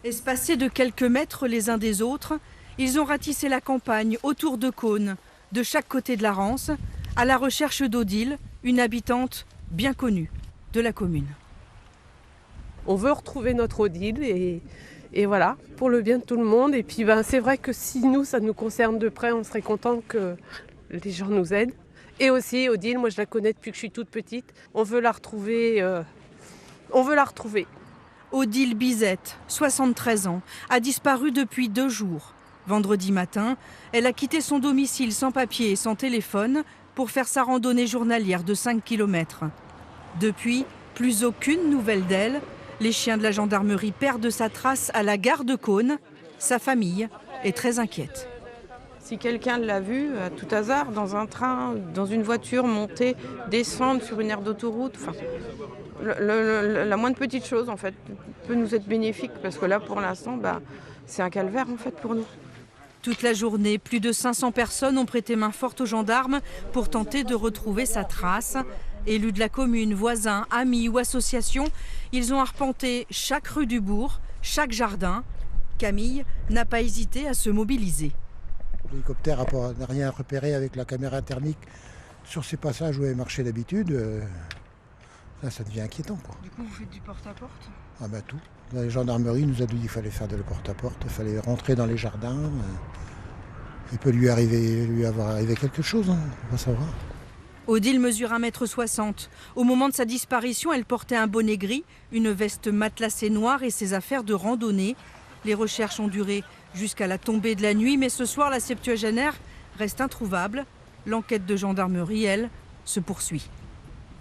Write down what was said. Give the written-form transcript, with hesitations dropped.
Espacés de quelques mètres les uns des autres, ils ont ratissé la campagne autour de Caunes, de chaque côté de la Rance, à la recherche d'Odile, une habitante bien connue de la commune. On veut retrouver notre Odile et voilà, pour le bien de tout le monde. Et puis c'est vrai que si nous, ça nous concerne de près, on serait content que les gens nous aident. Et aussi Odile, moi je la connais depuis que je suis toute petite. On veut la retrouver. Odile Bizette, 73 ans, a disparu depuis 2 jours. Vendredi matin, elle a quitté son domicile sans papier et sans téléphone pour faire sa randonnée journalière de 5 km. Depuis, plus aucune nouvelle d'elle. Les chiens de la gendarmerie perdent sa trace à la gare de Caunes. Sa famille est très inquiète. Si quelqu'un l'a vue, à tout hasard, dans un train, dans une voiture, monter, descendre sur une aire d'autoroute, la moindre petite chose en fait peut nous être bénéfique parce que là pour l'instant c'est un calvaire en fait pour nous. Toute la journée, plus de 500 personnes ont prêté main forte aux gendarmes pour tenter de retrouver sa trace. Élus de la commune, voisins, amis ou associations, ils ont arpenté chaque rue du bourg, chaque jardin. Camille n'a pas hésité à se mobiliser. L'hélicoptère n'a rien repéré avec la caméra thermique sur ces passages où elle marchait d'habitude. Ça devient inquiétant, quoi. Du coup, vous faites du porte-à-porte ? Ah bah tout. La gendarmerie nous a dit qu'il fallait faire de le porte-à-porte, il fallait rentrer dans les jardins. Il peut lui avoir arrivé quelque chose, hein, on va savoir. Odile mesure 1,60 m. Au moment de sa disparition, elle portait un bonnet gris, une veste matelassée noire et ses affaires de randonnée. Les recherches ont duré jusqu'à la tombée de la nuit, mais ce soir, la septuagénaire reste introuvable. L'enquête de gendarmerie, elle, se poursuit.